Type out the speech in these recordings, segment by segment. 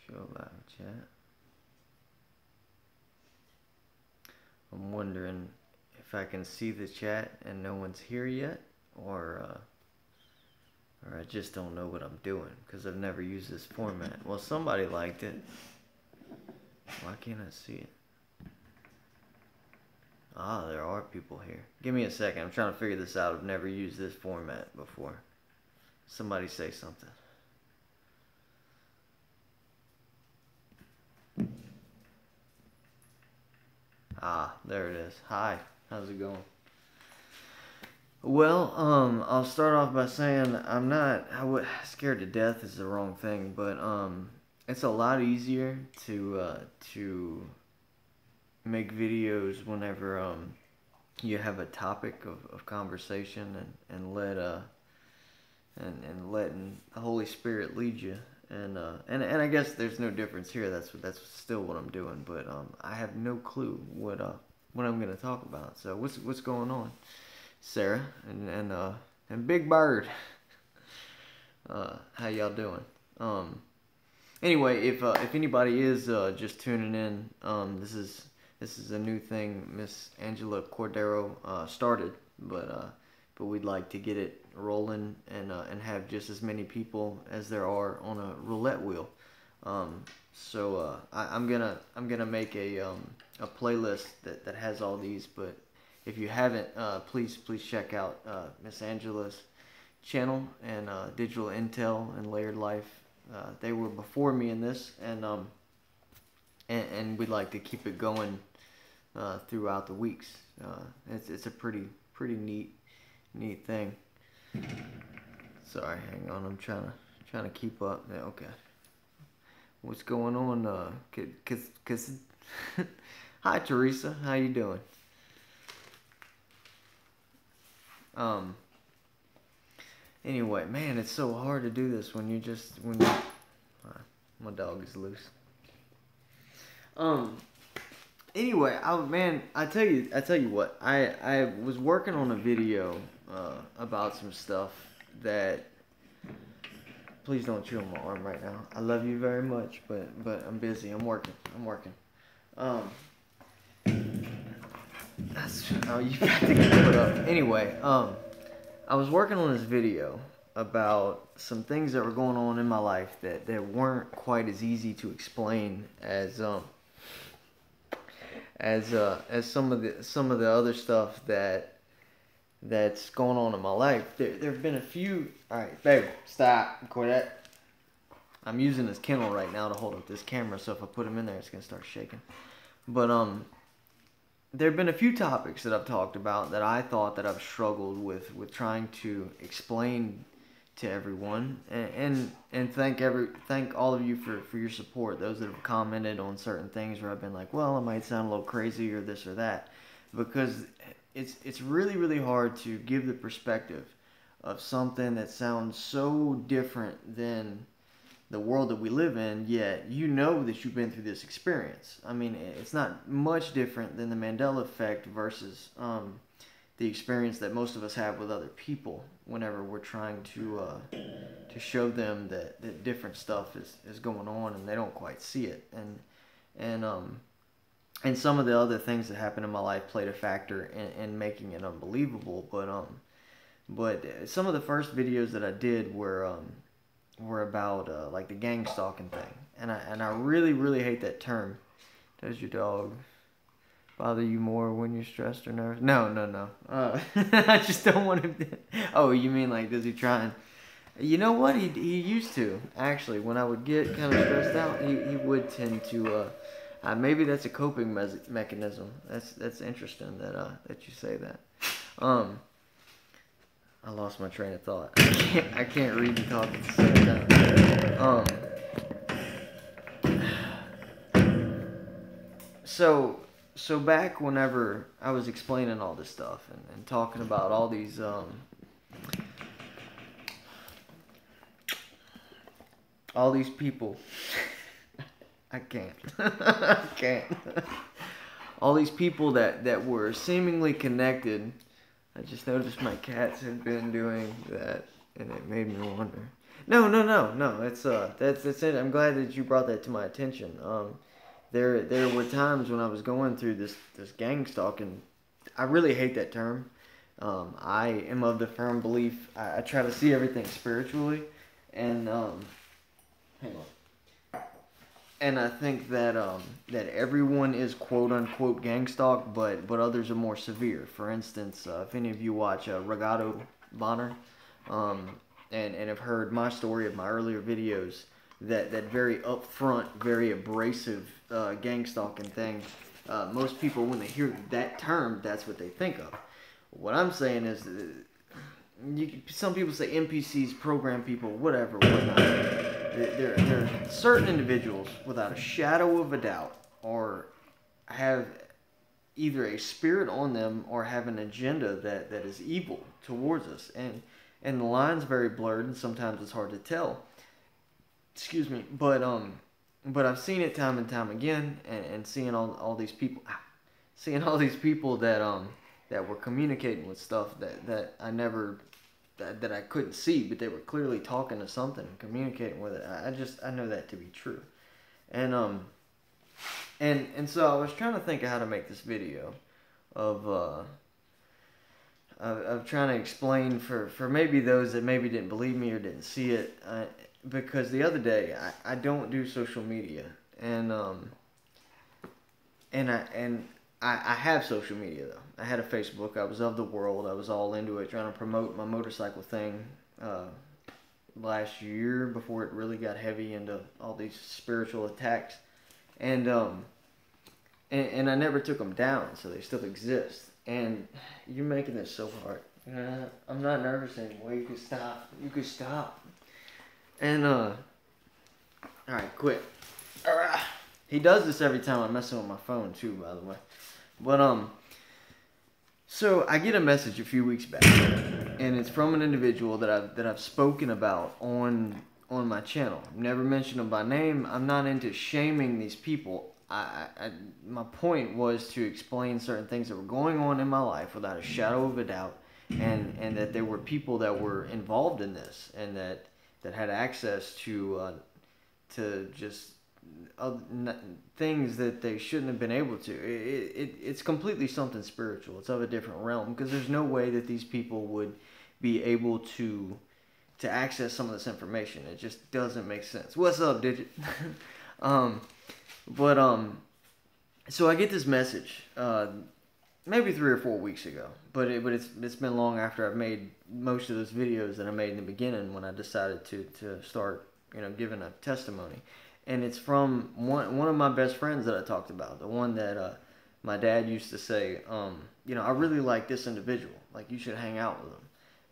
Show live chat. I'm wondering if I can see the chat and no one's here yet, or I just don't know what I'm doing because I've never used this format. Well, somebody liked it. Why can't I see it? Ah, there are people here. Give me a second. I'm trying to figure this out. I've never used this format before. Somebody say something. Ah, there it is. Hi. How's it going? Well, I'll start off by saying scared to death is the wrong thing, but it's a lot easier to make videos whenever you have a topic of conversation and letting the Holy Spirit lead you. And I guess there's no difference here. That's still what I'm doing, but I have no clue what I'm gonna talk about. So what's going on, Sarah and Big Bird? How y'all doing? Anyway, if anybody is just tuning in, this is a new thing Miss Angela Cordero started, but we'd like to get it rolling and have just as many people as there are on a roulette wheel. So I'm gonna make a playlist that has all these. But if you haven't, please check out Miss Angela's channel and Digital Intel and Layered Life. They were before me in this, and we'd like to keep it going throughout the weeks. It's a pretty neat thing. Sorry, hang on. I'm trying to keep up. Yeah, okay. What's going on? Cause hi Teresa, how you doing? Anyway, man, it's so hard to do this when my dog is loose. Anyway, I tell you what, I was working on a video about some stuff that. Please don't chew on my arm right now. I love you very much, but I'm busy. I'm working. Oh, you got to get put up. Anyway, I was working on this video about some things that were going on in my life that weren't quite as easy to explain as some of the other stuff that's going on in my life. There have been a few. All right, babe, stop, Cordette. I'm using this Kindle right now to hold up this camera, so if I put him in there, it's gonna start shaking. But there have been a few topics that I've talked about that I thought that I've struggled with trying to explain to everyone, and thank all of you for your support. Those that have commented on certain things where I've been like, well, it might sound a little crazy or this or that, because it's really hard to give the perspective of something that sounds so different than the world that we live in, yet you know that you've been through this experience. I mean, it's not much different than the Mandela effect versus the experience that most of us have with other people whenever we're trying to show them that different stuff is going on and they don't quite see it. And some of the other things that happened in my life played a factor in making it unbelievable. But some of the first videos that I did were about like the gang stalking thing, and I really hate that term. Does your dog bother you more when you're stressed or nervous? No. I just don't want him to. Oh, you mean like does he try and? You know what? He used to actually. When I would get kind of stressed out, he would tend to. Maybe that's a coping mechanism. That's interesting that you say that. I lost my train of thought. I can't read and talk at the same time. So back whenever I was explaining all this stuff and talking about all these people. I can't. All these people that were seemingly connected. I just noticed my cats have been doing that. and it made me wonder. No. That's it. I'm glad that you brought that to my attention. There were times when I was going through this gang stalking. I really hate that term. I am of the firm belief. I try to see everything spiritually, and hang on. And I think that that everyone is quote unquote gang stalked, but others are more severe. For instance, if any of you watch Regato Bonner, and have heard my story of my earlier videos, that very upfront, very abrasive gang stalking thing. Most people, when they hear that term, that's what they think of. What I'm saying is, some people say NPCs, program people, whatever, whatnot. There are certain individuals, without a shadow of a doubt, or have either a spirit on them or have an agenda that is evil towards us. And the line's very blurred, and sometimes it's hard to tell. Excuse me, but I've seen it time and time again, and seeing all these people, seeing all these people that were communicating with stuff that I never, that I couldn't see, but they were clearly talking to something and communicating with it. I know that to be true, and so I was trying to think of how to make this video, of trying to explain for maybe those that maybe didn't believe me or didn't see it. Because the other day, I don't do social media, and I have social media though. I had a Facebook. I was of the world. I was all into it, trying to promote my motorcycle thing last year before it really got heavy into all these spiritual attacks, and I never took them down, so they still exist. And you're making this so hard. I'm not nervous anymore. You could stop. You could stop. And, alright, quit. He does this every time I'm messing with my phone, too, by the way. But, so I get a message a few weeks back, and it's from an individual that I've spoken about on my channel. I've never mentioned them by name. I'm not into shaming these people. My point was to explain certain things that were going on in my life without a shadow of a doubt, and that there were people that were involved in this, and that had access to just things that they shouldn't have been able to. It's completely something spiritual. It's of a different realm, because there's no way that these people would be able to access some of this information. It just doesn't make sense. What's up, Digit? So I get this message maybe 3 or 4 weeks ago, but it's been long after I've made most of those videos that I made in the beginning, when I decided to start giving a testimony. And it's from one of my best friends that I talked about, the one that my dad used to say, I really like this individual, like you should hang out with him.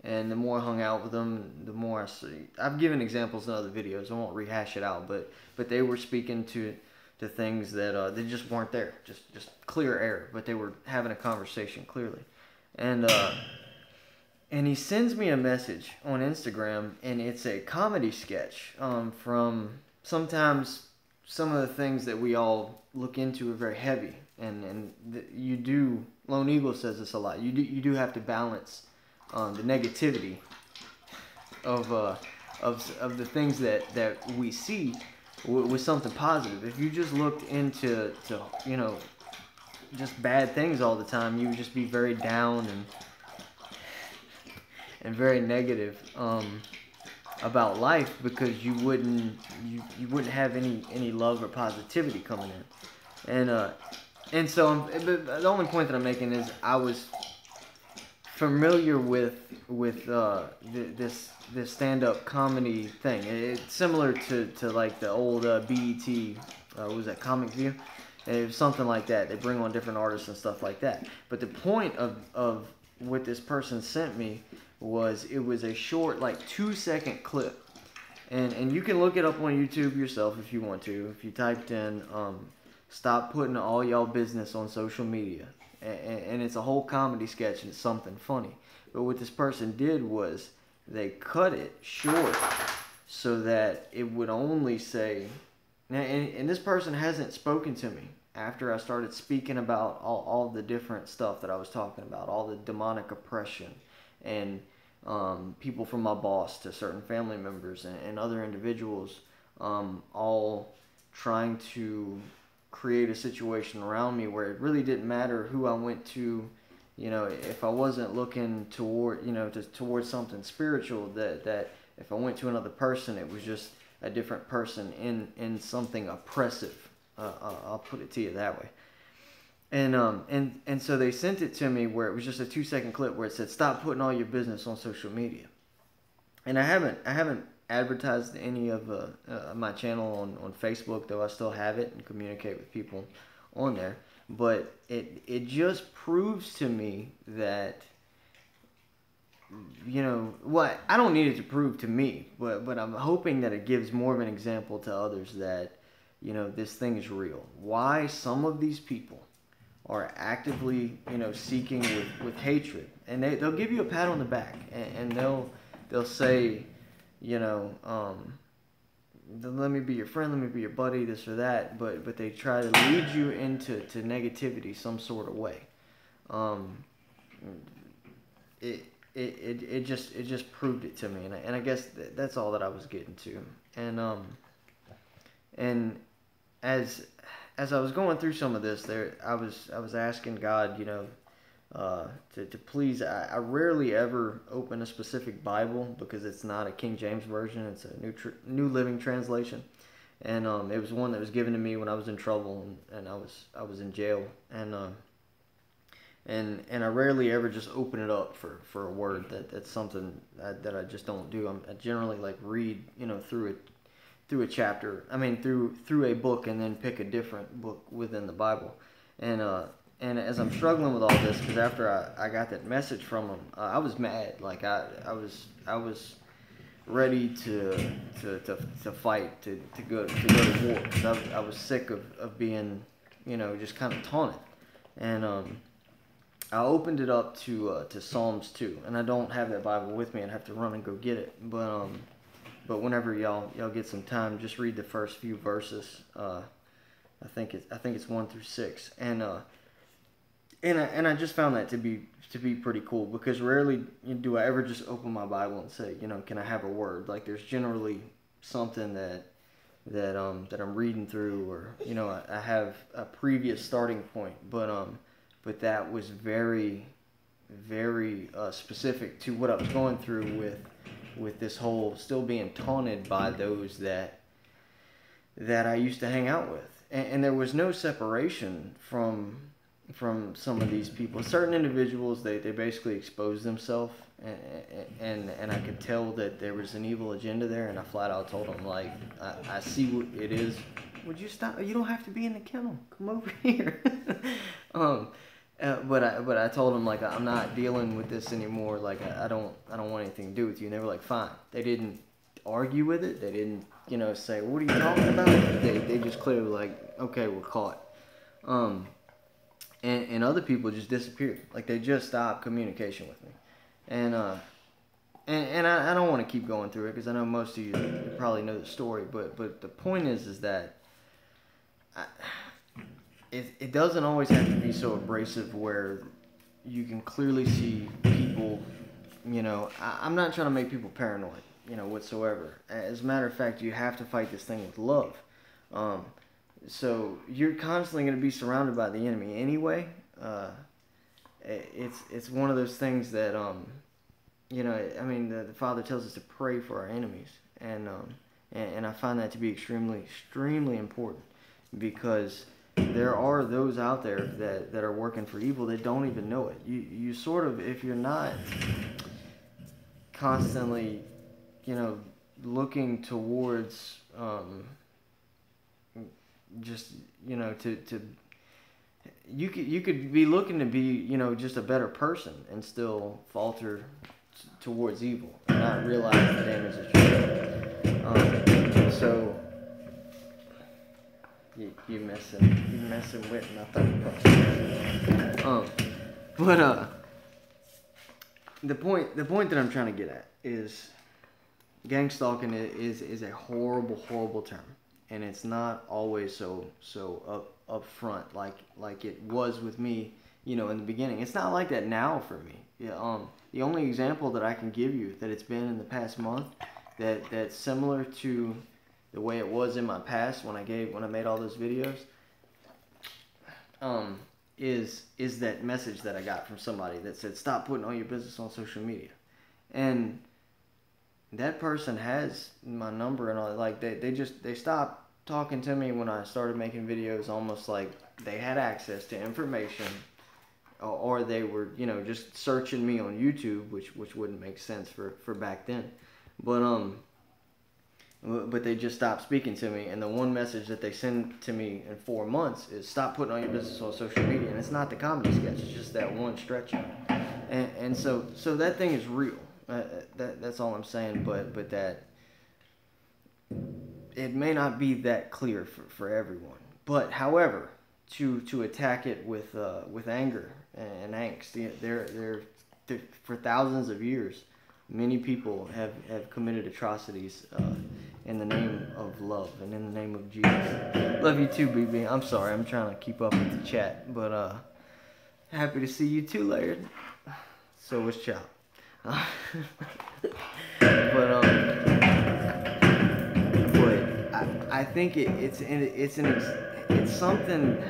And the more I hung out with them, the more I see. I've given examples in other videos. I won't rehash it out, but they were speaking to things that they just weren't there, just clear air. But they were having a conversation clearly, and he sends me a message on Instagram, and it's a comedy sketch from sometimes some of the things that we all look into are very heavy, and you do. Lone Eagle says this a lot. You do have to balance the negativity of the things that we see with something positive. If you just looked into just bad things all the time, you would just be very down and very negative about life, because you wouldn't have any love or positivity coming in. And so the only point that I'm making is I was familiar with this stand-up comedy thing. It's similar to like the old BET, what was that, Comic View? It was something like that. They bring on different artists and stuff like that. But the point of what this person sent me was, it was a short, like 2-second clip. And you can look it up on YouTube yourself if you want to. If you typed in, stop putting all y'all business on social media. And it's a whole comedy sketch, and it's something funny. But what this person did was, they cut it short so that it would only say, and this person hasn't spoken to me after I started speaking about all the different stuff that I was talking about, all the demonic oppression and people from my boss to certain family members and other individuals, all trying to create a situation around me where it really didn't matter who I went to. You know, if I wasn't looking toward, towards something spiritual, that if I went to another person, it was just a different person in something oppressive. I'll put it to you that way. And so they sent it to me where it was just a 2-second clip where it said, "Stop putting all your business on social media." And I haven't advertised any of my channel on Facebook, though I still have it and communicate with people on there. But it just proves to me that, what I don't need it to prove to me, but I'm hoping that it gives more of an example to others that, this thing is real. Why some of these people are actively, seeking with hatred, and they'll give you a pat on the back, and they'll say, let me be your friend, let me be your buddy, this or that, but they try to lead you into negativity some sort of way. It just proved it to me, and I guess that's all that I was getting to. And as I was going through some of this, I was asking God, to please. I rarely ever open a specific Bible because it's not a King James version. It's a New Living Translation, and it was one that was given to me when I was in trouble and I was in jail, and I rarely ever just open it up for a word. That's something that I just don't do. I generally like read through a chapter. I mean through a book, and then pick a different book within the Bible, and as I'm struggling with all this, because after I got that message from him, I was mad. Like I was ready to fight, to go to war. 'Cause I was sick of being, just kind of taunted. And I opened it up to Psalms 2, and I don't have that Bible with me. I'd have to run and go get it. But whenever y'all get some time, just read the first few verses. I think it's 1 through 6, and I just found that to be pretty cool, because rarely do I ever just open my Bible and say, can I have a word? Like there's generally something that I'm reading through, or I have a previous starting point, but that was very, very specific to what I was going through with this whole still being taunted by those that I used to hang out with, and there was no separation from some of these people. Certain individuals, they basically exposed themselves, and I could tell that there was an evil agenda there, and I flat out told them, like, I see what it is. Would you stop? You don't have to be in the kennel. Come over here. But I told them, like, I'm not dealing with this anymore. Like I don't want anything to do with you. And they were like, fine. They didn't argue with it. They didn't say, what are you talking about? They just clearly like, okay, we're caught. And other people just disappeared. Like they just stopped communication with me. And I don't want to keep going through it, because I know most of you probably know the story. But the point is that it doesn't always have to be so abrasive where you can clearly see people. I'm not trying to make people paranoid, whatsoever. As a matter of fact, you have to fight this thing with love. So you're constantly going to be surrounded by the enemy anyway. It's one of those things that the Father tells us to pray for our enemies, and I find that to be extremely, extremely important, because there are those out there that are working for evil that don't even know it. You sort of, if you're not constantly, looking towards you could be looking to be, just a better person and still falter towards evil and not realize the damage that you're doing. So you messing with nothing. But the point that I'm trying to get at is, gang stalking is a horrible, horrible term, and it's not always so up front like it was with me you know, in the beginning. It's not like that now for me. Yeah, the only example that I can give you that it's been in the past month that's similar to the way it was in my past when I made all those videos, is that message that I got from somebody that said, stop putting all your business on social media. And that person has my number and all. Like, they stopped talking to me when I started making videos, almost like they had access to information, or they were, you know, just searching me on YouTube, which wouldn't make sense for back then. But they just stopped speaking to me, and the one message that they send to me in 4 months is, stop putting all your business on social media. And it's not the comedy sketch, it's just that one stretch. And so that thing is real. That's all I'm saying, but that it may not be that clear for everyone. But however, to attack it with anger and angst, they're for thousands of years, many people have committed atrocities in the name of love and in the name of Jesus. Love you too, BB. I'm sorry, I'm trying to keep up with the chat, but happy to see you too, Layered. So was Chop. But I think it's something.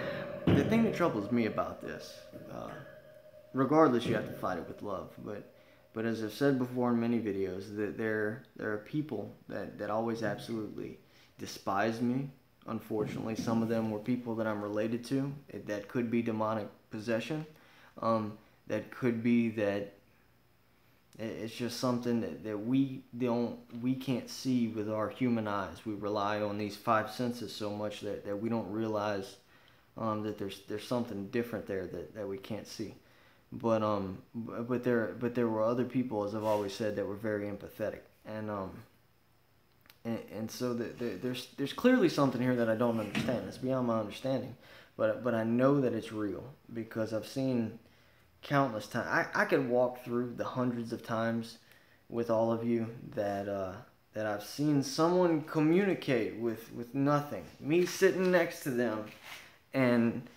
The thing that troubles me about this, regardless, you have to fight it with love. But as I've said before in many videos, that there are people that always absolutely despise me. Unfortunately, some of them were people that I'm related to. That could be demonic possession. That could be that it's just something that we can't see with our human eyes. We rely on these five senses so much that we don't realize that there's something different there that we can't see. But there were other people, as I've always said, that were very empathetic, and so there's clearly something here that I don't understand. It's beyond my understanding, but I know that it's real because I've seen countless times. I could walk through the hundreds of times with all of you that I've seen someone communicate with nothing. Me sitting next to them, and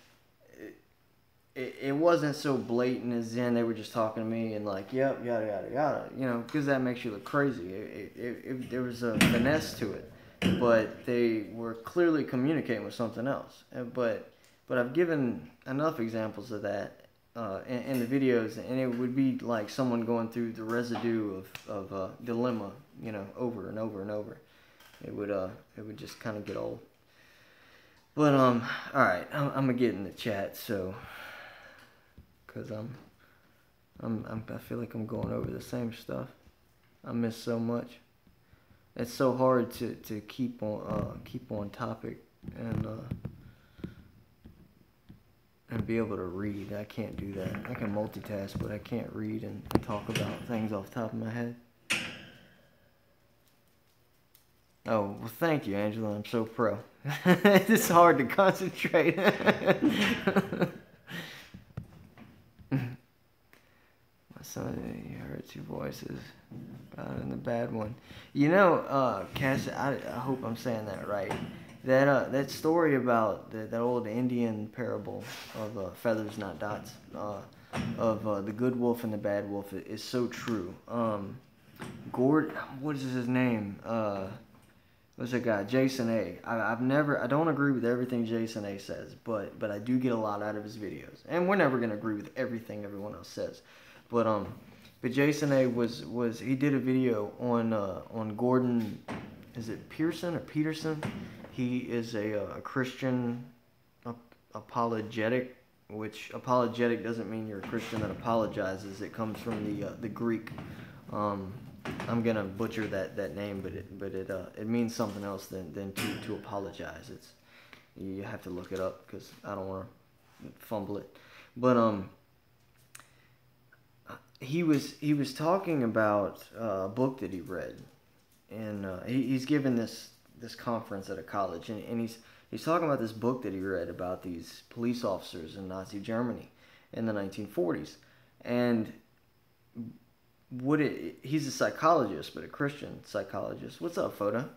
it wasn't so blatant as in they were just talking to me and like, yep, yada, yada, yada, you know, because that makes you look crazy. There was a finesse to it, but they were clearly communicating with something else. But I've given enough examples of that in the videos, and it would be like someone going through the residue of a dilemma, you know, over and over and over. It would just kind of get old. But all right, I'm gonna get in the chat, so. Cause I feel like I'm going over the same stuff. I miss so much. It's so hard to keep on topic and be able to read. I can't do that. I can multitask, but I can't read and talk about things off the top of my head. Oh, well, thank you, Angela. I'm so pro. It's hard to concentrate. Son, you heard two voices, God and the bad one. You know, Cass, I hope I'm saying that right. That story about that old Indian parable of feathers, not dots, of the good wolf and the bad wolf is so true. Gord, what is his name? What's that guy? Jason A. I don't agree with everything Jason A says, but I do get a lot out of his videos, and we're never gonna agree with everything everyone else says. But Jason A he did a video on Gordon, is it Pearson or Peterson? He is a Christian apologetic, which apologetic doesn't mean you're a Christian that apologizes. It comes from the Greek. I'm gonna butcher that name, but it means something else than to apologize. You have to look it up because I don't want to fumble it. But he was talking about a book that he read, and he's given this conference at a college, and he's talking about this book that he read about these police officers in Nazi Germany in the 1940s, and he's a psychologist, but a Christian psychologist. What's up, Foda?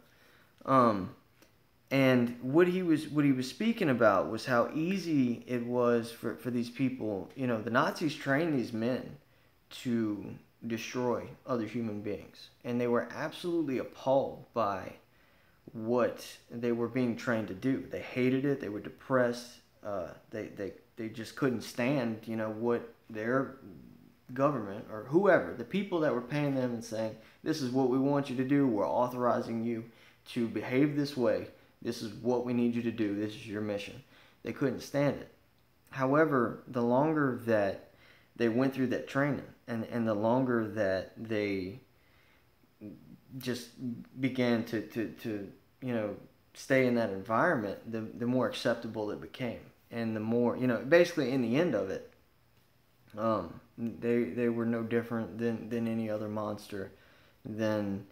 And what he was speaking about was how easy it was for these people. You know, the Nazis trained these men to destroy other human beings, and they were absolutely appalled by what they were being trained to do. They hated it. They were depressed. They just couldn't stand, you know, what their government or whoever, the people that were paying them and saying, this is what we want you to do. We're authorizing you to behave this way. This is what we need you to do. This is your mission. They couldn't stand it. However, the longer that they went through that training, and the longer that they just began to you know, stay in that environment, the more acceptable it became. And the more, you know, basically in the end of it, they were no different than any other monster than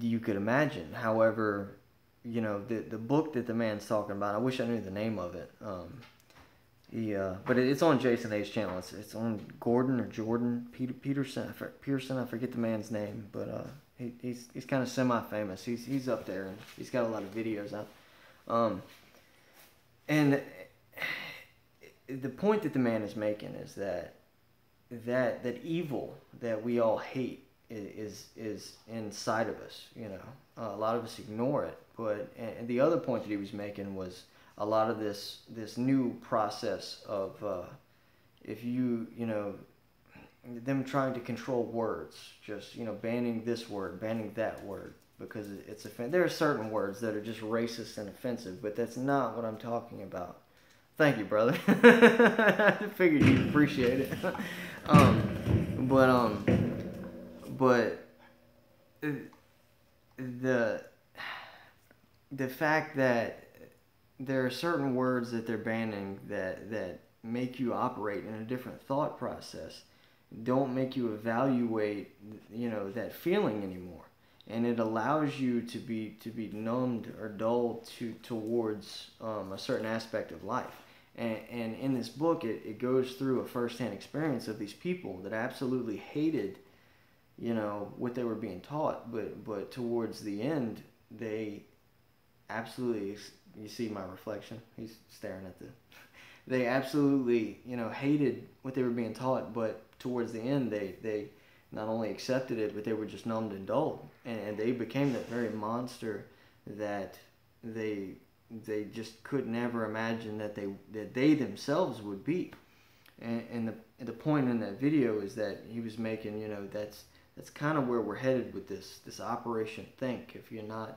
you could imagine. However, you know, the book that the man's talking about, I wish I knew the name of it. But it's on Jason Hayes' channel. It's on Gordon or Jordan Peterson. I forget the man's name, but he's kind of semi-famous. He's up there, and he's got a lot of videos out. And the point that the man is making is that evil that we all hate is inside of us. You know, a lot of us ignore it. But and the other point that he was making was a lot of this new process of if you know, them trying to control words, just, you know, banning this word, banning that word because it's offensive. There are certain words that are just racist and offensive, but that's not what I'm talking about. Thank you, brother. I figured you'd appreciate it. But the fact that there are certain words that they're banning that make you operate in a different thought process, don't make you evaluate, you know, that feeling anymore, and it allows you to be numbed or dull towards a certain aspect of life. And in this book, it goes through a first-hand experience of these people that absolutely hated, you know, what they were being taught, but towards the end, they absolutely, you see my reflection, he's staring at they absolutely, you know, hated what they were being taught, but towards the end, they not only accepted it, but they were just numbed and dulled, and they became that very monster that they just could never imagine that they themselves would be. And the point in that video is that he was making, you know, that's kind of where we're headed with this Operation Think. If you're not,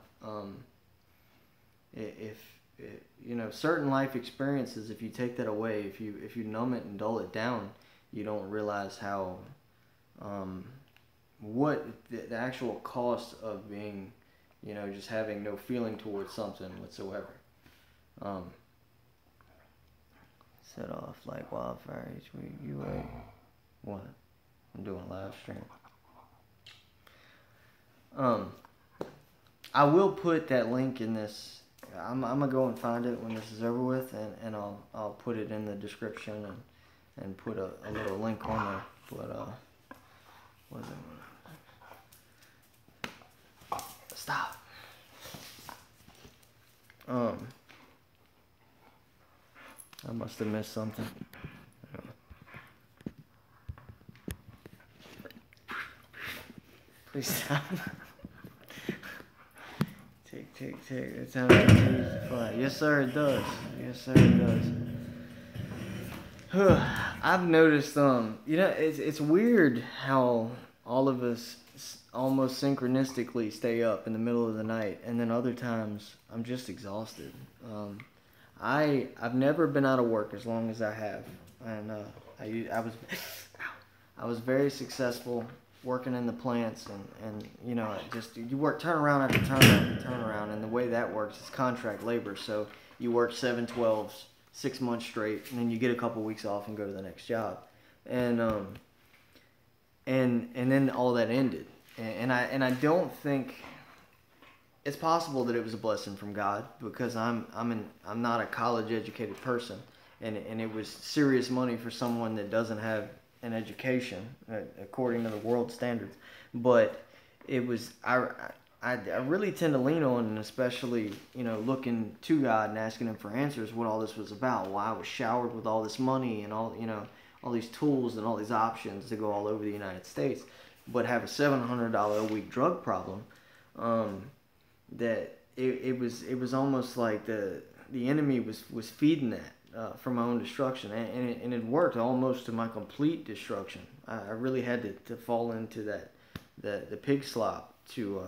you know, certain life experiences, if you take that away, if you numb it and dull it down, you don't realize how what the actual cost of being, you know, just having no feeling towards something whatsoever. Set off like wildfire each week. What? I'm doing a live stream. I will put that link in this. I'm gonna go and find it when this is over with, and I'll put it in the description and put a little link on there. But what is it? Stop. I must have missed something. Please stop. Take the time to use the fly. Yes, sir, it does. Yes, sir, it does. I've noticed, you know, it's weird how all of us almost synchronistically stay up in the middle of the night, and then other times I'm just exhausted. I've never been out of work as long as I have, and I was very successful working in the plants, and you know, just you work turnaround after turnaround, and the way that works is contract labor. So you work 7/12s, 6 months straight, and then you get a couple weeks off and go to the next job, and then all that ended, and I don't think. It's possible that it was a blessing from God, because I'm not a college educated person, and it was serious money for someone that doesn't have an education according to the world standards. But it was I really tend to lean on, and especially, you know, looking to God and asking Him for answers, what all this was about, why I was showered with all this money and all, you know, all these tools and all these options to go all over the United States, but have a $700 a week drug problem. That it was almost like the enemy was feeding that for my own destruction, and it worked almost to my complete destruction. I really had to fall into the pig slop to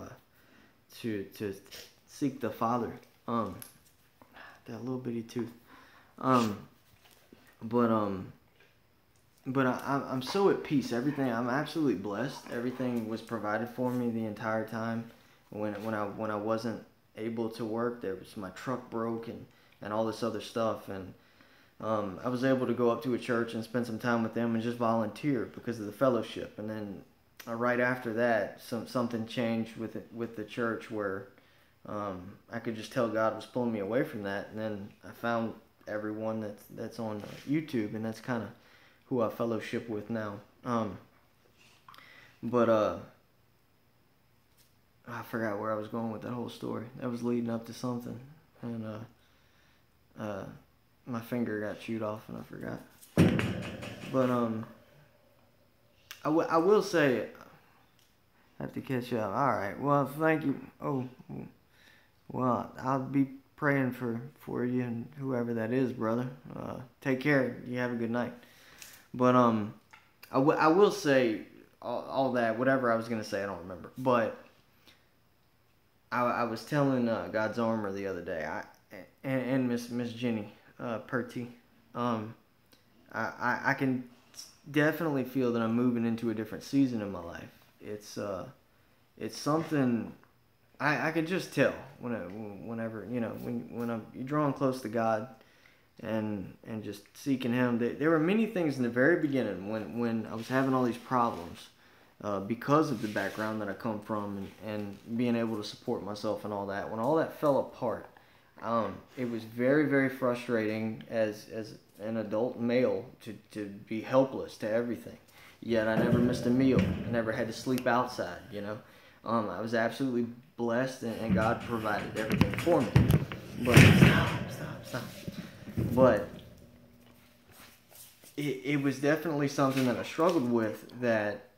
seek the Father. That little bitty tooth. But I'm so at peace. Everything, I'm absolutely blessed. Everything was provided for me the entire time. When I wasn't able to work, there was my truck broke and all this other stuff, and I was able to go up to a church and spend some time with them and just volunteer because of the fellowship. And then right after that, something changed with the church where I could just tell God was pulling me away from that. And then I found everyone that's on YouTube, and that's kind of who I fellowship with now. I forgot where I was going with that whole story. That was leading up to something, and my finger got chewed off, and I forgot. But I will say, I have to catch up. All right. Well, thank you. Oh, well, I'll be praying for you and whoever that is, brother. Take care. You have a good night. But I will say all that. Whatever I was gonna say, I don't remember. But I was telling God's Armor the other day, and Miss Jenny Purty, I can definitely feel that I'm moving into a different season in my life. It's something I could just tell whenever, you know, when you're drawing close to God and just seeking Him. There were many things in the very beginning when I was having all these problems. Because of the background that I come from and being able to support myself and all that. When all that fell apart, it was very, very frustrating as an adult male to be helpless to everything. Yet I never missed a meal. I never had to sleep outside, you know. I was absolutely blessed, and God provided everything for me. But stop. But it was definitely something that I struggled with, that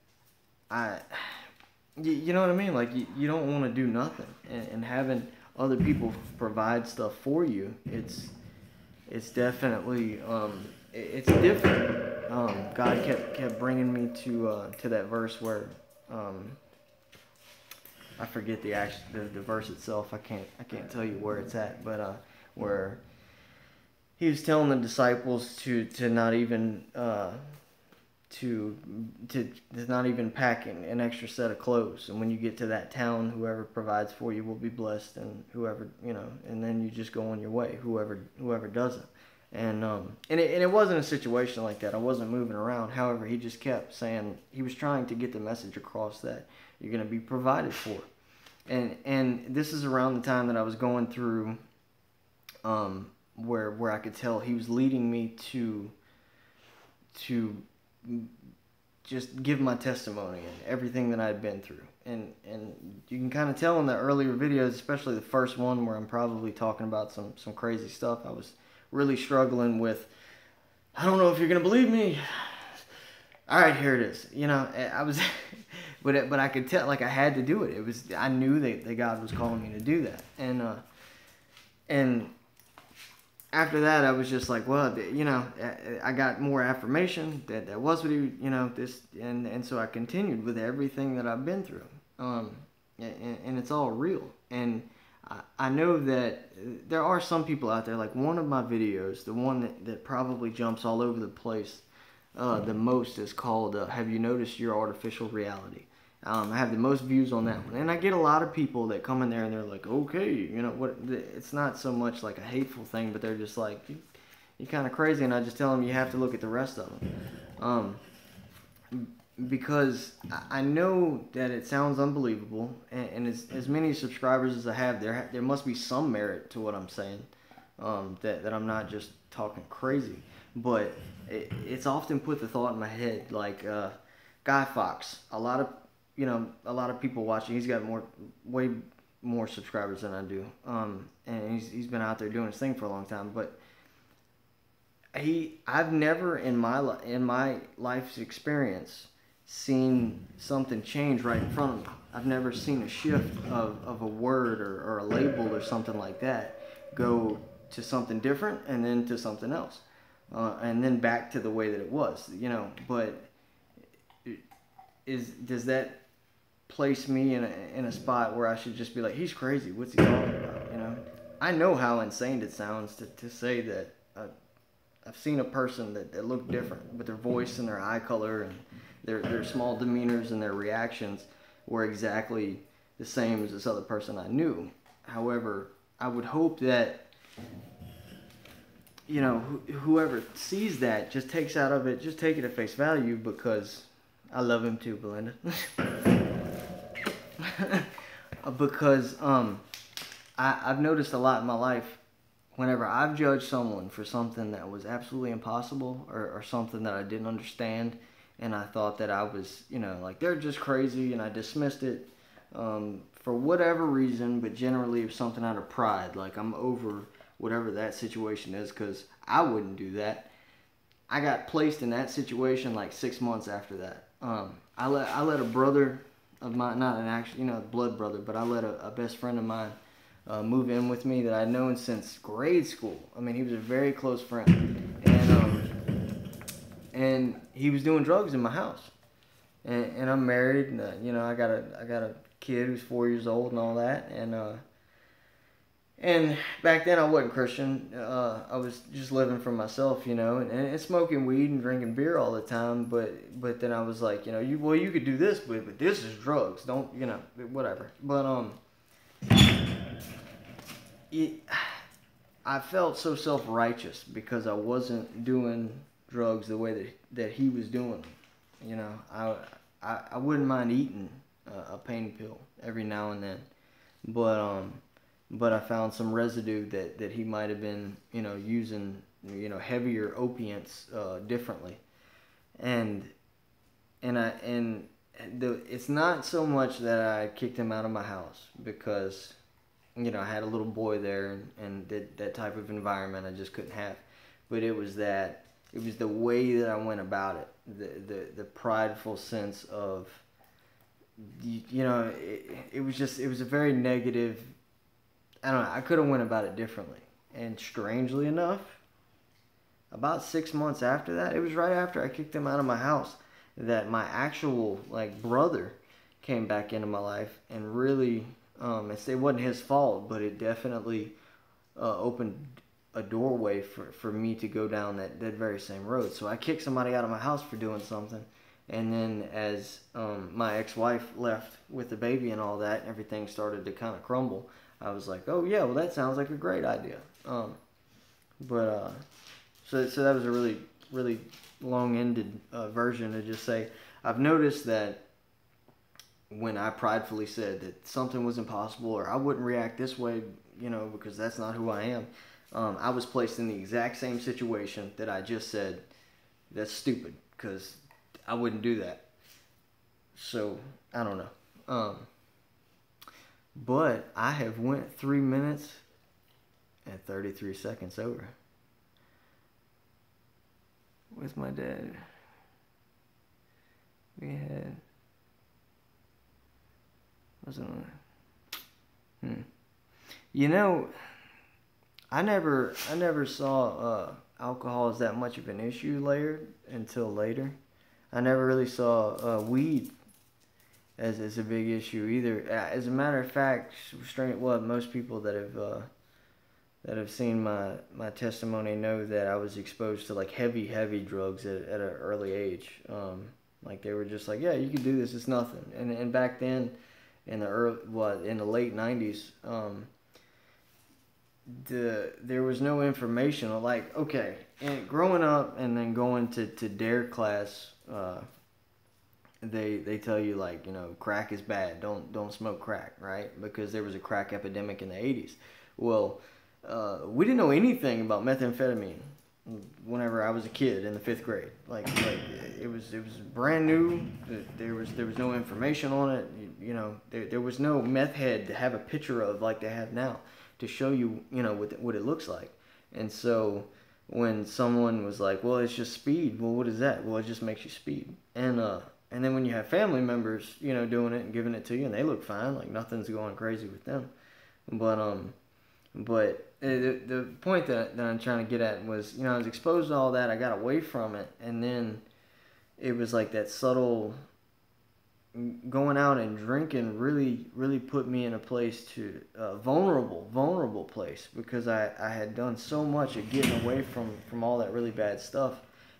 you know what I mean? Like, you don't want to do nothing, and having other people provide stuff for you, it's definitely it's different. God kept bringing me to that verse where I forget the verse itself. I can't tell you where it's at, but where He was telling the disciples to not even to not even pack an extra set of clothes, and when you get to that town, whoever provides for you will be blessed, and whoever, you know, and then you just go on your way, whoever doesn't. And it wasn't a situation like that. I wasn't moving around. However, He just kept saying, He was trying to get the message across that you're going to be provided for. And this is around the time that I was going through where I could tell He was leading me to just give my testimony and everything that I had been through. And you can kind of tell in the earlier videos, especially the first one where I'm probably talking about some crazy stuff. I was really struggling with, I don't know if you're going to believe me. All right, here it is. You know, I was, but I could tell, like, I had to do it. I knew that God was calling me to do that. And after that, I was just like, well, you know, I got more affirmation that was what He, you know, this, and so I continued with everything that I've been through, and it's all real. And I know that there are some people out there, like one of my videos, the one that probably jumps all over the place the most, is called "Have You Noticed Your Artificial Reality?" I have the most views on that one, and I get a lot of people that come in there and they're like, okay, you know what? It's not so much like a hateful thing, but they're just like, you're kind of crazy, and I just tell them you have to look at the rest of them, because I know that it sounds unbelievable, and as many subscribers as I have, there must be some merit to what I'm saying, that I'm not just talking crazy, but it's often put the thought in my head, like Guy Fawkes. A lot of a lot of people watching. He's got way more subscribers than I do. And he's been out there doing his thing for a long time. But I've never in my life's experience seen something change right in front of me. I've never seen a shift of a word or a label or something like that go to something different and then to something else. And then back to the way that it was, but does that place me in a spot where I should just be like, he's crazy, what's he talking about, I know how insane it sounds to say that I've seen a person that looked different with their voice and their eye color and their small demeanors and their reactions were exactly the same as this other person I knew. However, I would hope that whoever sees that just take it at face value, because I love him too, Belinda. Because I've noticed a lot in my life whenever I've judged someone for something that was absolutely impossible or something that I didn't understand, and I thought that I was, like they're just crazy, and I dismissed it for whatever reason, but generally it was something out of pride, like I'm over whatever that situation is, because I wouldn't do that. I got placed in that situation like 6 months after that. I let a brother of mine, not an actual, blood brother, but I let a best friend of mine move in with me that I'd known since grade school. I mean, he was a very close friend, and he was doing drugs in my house. And I'm married, and I got a kid who's 4 years old and all that, and back then I wasn't Christian. I was just living for myself, and smoking weed and drinking beer all the time. But then I was like, you could do this, but this is drugs. Don't, whatever. But I felt so self-righteous because I wasn't doing drugs the way that he was doing them. I wouldn't mind eating a pain pill every now and then, but I found some residue that he might have been, using, heavier opiates differently, and it's not so much that I kicked him out of my house because, I had a little boy there and that type of environment I just couldn't have, but it was the way that I went about it, the prideful sense of, it was a very negative. I don't know, I could have went about it differently. And strangely enough, about 6 months after that, it was right after I kicked him out of my house, that my actual brother came back into my life and really, it wasn't his fault, but it definitely opened a doorway for me to go down that very same road. So I kicked somebody out of my house for doing something, and then as my ex-wife left with the baby and all that, everything started to kind of crumble. I was like, oh yeah, well that sounds like a great idea. So that was a really, really long-ended version to just say, I've noticed that when I pridefully said that something was impossible or I wouldn't react this way, because that's not who I am, I was placed in the exact same situation that I just said, that's stupid, because I wouldn't do that. So, I don't know. But I have went 3 minutes and 33 seconds over with my dad. We had, wasn't it? I never saw alcohol as that much of an issue layered until later. I never really saw weed as a big issue either. As a matter of fact, most people that have seen my testimony know that I was exposed to heavy drugs at an early age. They were just like, yeah, you can do this, it's nothing. And back then, in the late 90s, there was no information. And growing up and then going to DARE class, they tell you crack is bad, don't smoke crack, right? Because there was a crack epidemic in the 80s. Well, we didn't know anything about methamphetamine whenever I was a kid in the 5th grade. Like it was brand new. There was no information on it. You know, there was no meth head to have a picture of like they have now to show you, you know, what it looks like. And so when someone was like, well, it's just speed. Well, what is that? Well, it just makes you speed. And then when you have family members, you know, doing it and giving it to you, and they look fine, like nothing's going crazy with them. But the point that I'm trying to get at was, you know, I was exposed to all that. I got away from it, and then it was like that subtle going out and drinking really put me in a place to vulnerable place, because I had done so much of getting away from all that really bad stuff,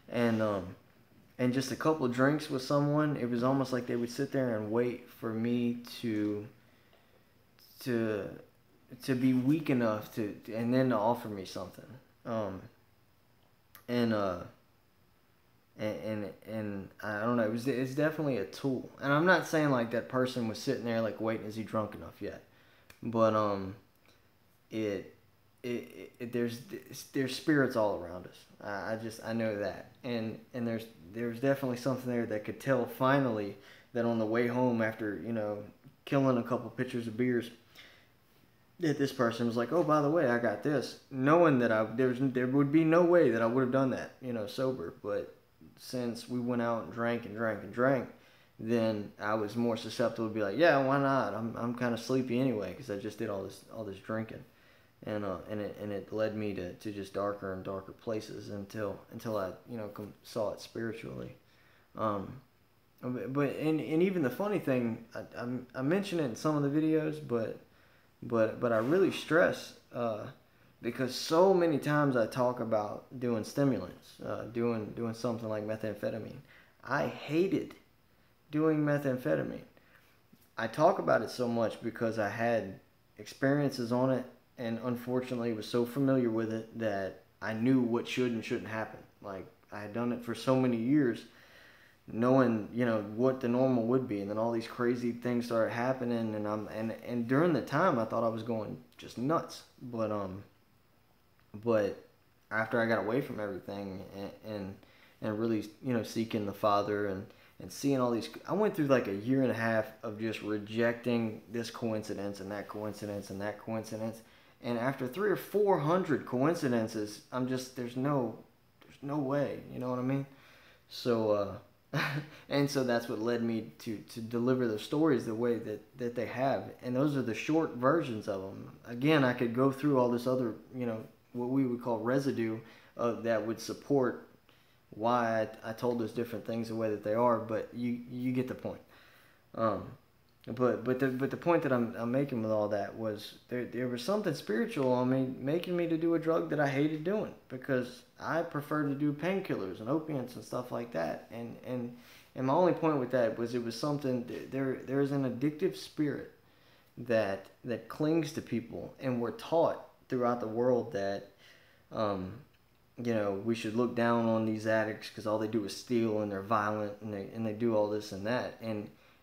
and just a couple of drinks with someone, it was almost like they would sit there and wait for me to be weak enough and then to offer me something. And I don't know, it's definitely a tool. And I'm not saying like that person was sitting there like waiting, is he drunk enough yet? But there's spirits all around us. I know that. And there's definitely something there that could tell finally that on the way home after, you know, killing a couple pitchers of beers, that this person was like, oh, by the way, I got this, knowing that there would be no way that I would have done that, you know, sober. But since we went out and drank, then I was more susceptible to be like, yeah, why not? I'm kind of sleepy anyway, because I just did all this drinking, and it led me to just darker and darker places until I, you know, saw it spiritually. But even the funny thing, I mention it in some of the videos, but I really stress, because so many times I talk about doing stimulants, doing something like methamphetamine. I hated doing methamphetamine. I talk about it so much because I had experiences on it, and unfortunately was so familiar with it that I knew what should and shouldn't happen. Like, I had done it for so many years, knowing, you know, what the normal would be, and then all these crazy things started happening, and during the time I thought I was going just nuts, but after I got away from everything and really, you know, seeking the Father and seeing all these, I went through like a year and a half of just rejecting this coincidence and that coincidence and that coincidence, and after 300 or 400 coincidences, I'm just, there's no way, you know what I mean? So and so that's what led me to deliver the stories the way that they have. And those are the short versions of them. Again, I could go through all this other, you know, what we would call residue that would support why I told those different things the way that they are, but you get the point. But the point that I'm making with all that was there was something spiritual on me, making me to do a drug that I hated doing, because I preferred to do painkillers and opiates and stuff like that. And my only point with that was, it was something, there is an addictive spirit that clings to people, and we're taught throughout the world that you know, we should look down on these addicts because all they do is steal, and they're violent, and they do all this and that.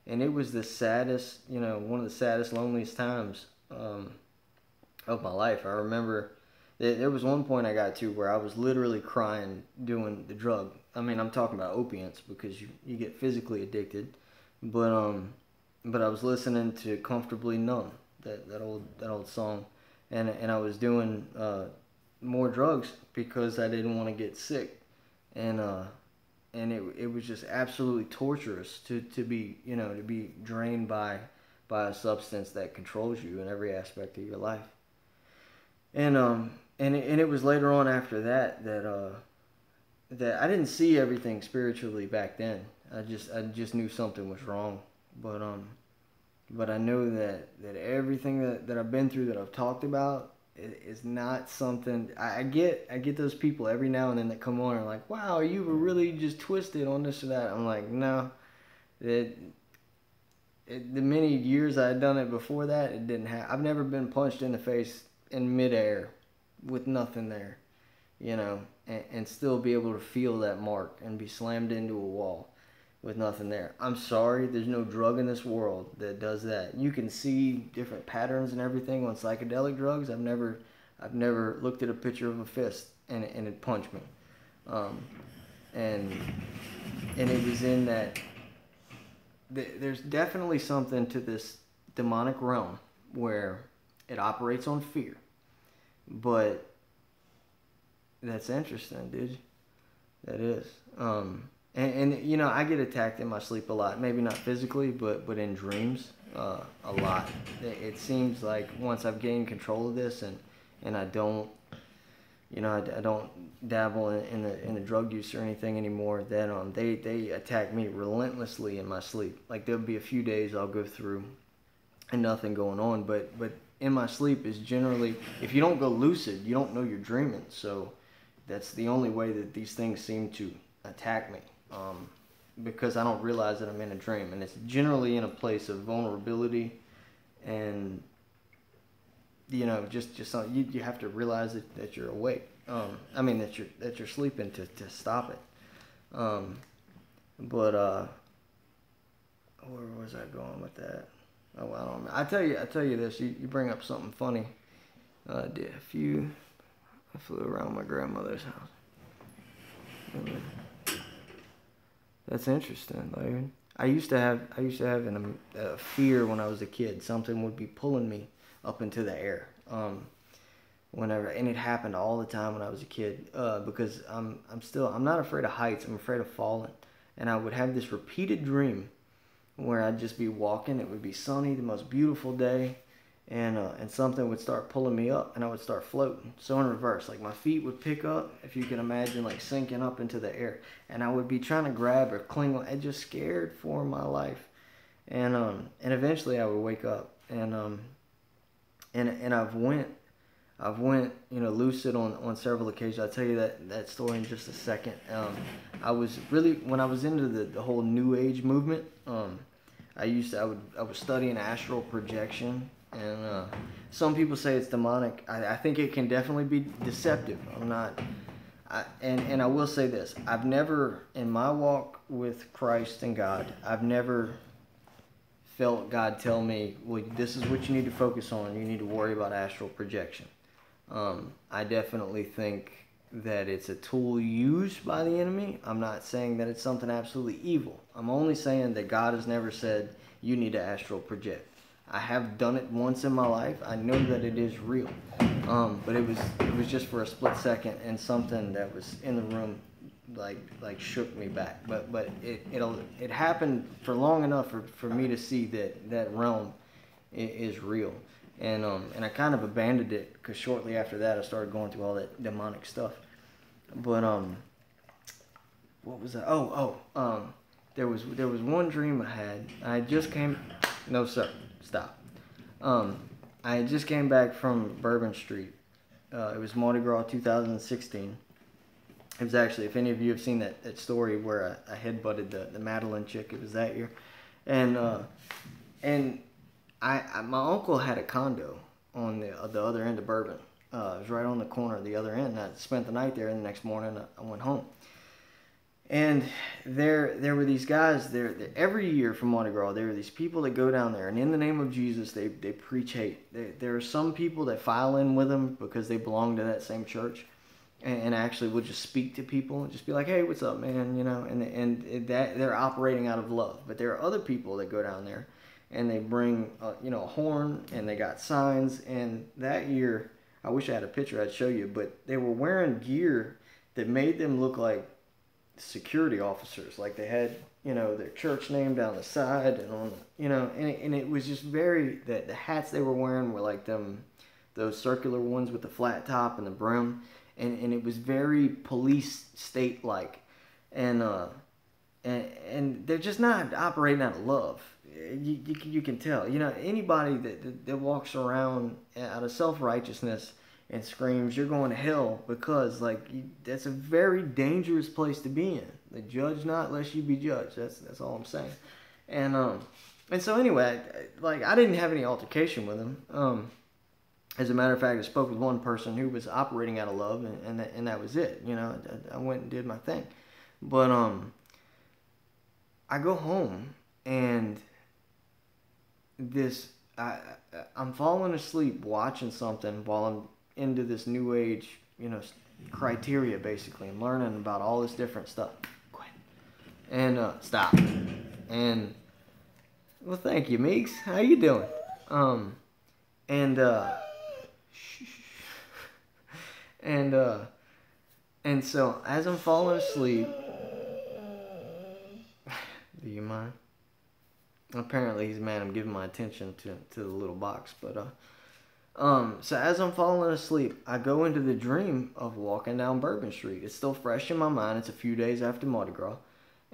And it was the saddest, you know, one of the saddest, loneliest times of my life. I remember there was one point I got to where I was literally crying doing the drug. I mean, I'm talking about opiates, because you get physically addicted. But I was listening to Comfortably Numb, that old song, and I was doing more drugs because I didn't want to get sick, and it was just absolutely torturous to be, you know, to be drained by a substance that controls you in every aspect of your life. And it was later on after that that I didn't see everything spiritually back then. I just knew something was wrong. But I know that everything that I've been through, that I've talked about, is not something. I get those people every now and then that come on and are like, wow, you were really just twisted on this or that. I'm like, no. The many years I had done it before that, it didn't happen. I've never been punched in the face in midair with nothing there, you know, and still be able to feel that mark and be slammed into a wall with nothing there. I'm sorry, there's no drug in this world that does that. You can see different patterns and everything on psychedelic drugs. I've never looked at a picture of a fist and it'd punch me. Um, and it was in that there's definitely something to this demonic realm where it operates on fear. But that's interesting, dude. That is. And you know, I get attacked in my sleep a lot. Maybe not physically, but in dreams, a lot. It seems like once I've gained control of this, and I don't, you know, I don't dabble in the drug use or anything anymore. Then they attack me relentlessly in my sleep. Like there'll be a few days I'll go through and nothing going on, but in my sleep is generally, if you don't go lucid, you don't know you're dreaming. So that's the only way that these things seem to attack me, because I don't realize that I'm in a dream, and it's generally in a place of vulnerability, and you know, just you have to realize that you're awake. I mean that you're sleeping to stop it. But where was I going with that? Oh, I don't know. I tell you this. You bring up something funny. I flew around my grandmother's house. That's interesting, Layered. I used to have a fear when I was a kid. Something would be pulling me up into the air. Whenever, and it happened all the time when I was a kid. Because I'm not afraid of heights. I'm afraid of falling. And I would have this repeated dream where I'd just be walking. It would be sunny, the most beautiful day, and something would start pulling me up, and I would start floating. So in reverse, like my feet would pick up, if you can imagine, like sinking up into the air, and I would be trying to grab or cling on. I just scared for my life, and eventually I would wake up, and I've went, you know, lucid on several occasions. I'll tell you that story in just a second. I was really, when I was into the whole New Age movement, I was studying astral projection, and some people say it's demonic. I think it can definitely be deceptive. And I will say this: I've never, in my walk with Christ and God, I've never felt God tell me, well, this is what you need to focus on. You need to worry about astral projection. I definitely think that it's a tool used by the enemy. I'm not saying that it's something absolutely evil. I'm only saying that God has never said you need to astral project. I have done it once in my life. I know that it is real. But it was just for a split second, and something that was in the room like shook me back. But it happened for long enough for me to see that realm is real. And I kind of abandoned it because shortly after that I started going through all that demonic stuff. But what was that? There was one dream I had. I just came. No sir, stop. I just came back from Bourbon Street. It was Mardi Gras 2016. It was actually, if any of you have seen that story where I headbutted the Madeline chick, it was that year, and my uncle had a condo on the other end of Bourbon. It was right on the corner of the other end. I spent the night there, and the next morning I went home. And there were these guys there every year from Mardi Gras. There were these people that go down there, and in the name of Jesus, they preach hate. There are some people that file in with them because they belong to that same church, and actually will just speak to people and just be like, "Hey, what's up, man?" You know, and that they're operating out of love. But there are other people that go down there, and they bring a horn, and they got signs. And that year, I wish I had a picture I'd show you, but they were wearing gear that made them look like security officers. Like they had, their church name down the side and on, and it was just very, the hats they were wearing were like those circular ones with the flat top and the brim. And it was very police state-like. And they're just not operating out of love. You can tell. Anybody that walks around out of self-righteousness and screams, "You're going to hell," because that's a very dangerous place to be in. The judge not lest you be judged. That's all I'm saying. And so anyway, I didn't have any altercation with him. As a matter of fact, I spoke with one person who was operating out of love, and that was it. I went and did my thing. But I go home, and I'm falling asleep watching something while I'm into this new age, criteria, basically. I'm learning about all this different stuff. Quit. And stop. And well, thank you, Meeks. How you doing? And and and so as I'm falling asleep, do you mind? Apparently he's mad I'm giving my attention to the little box, but so as I'm falling asleep, I go into the dream of walking down Bourbon Street. It's still fresh in my mind. It's a few days after Mardi Gras,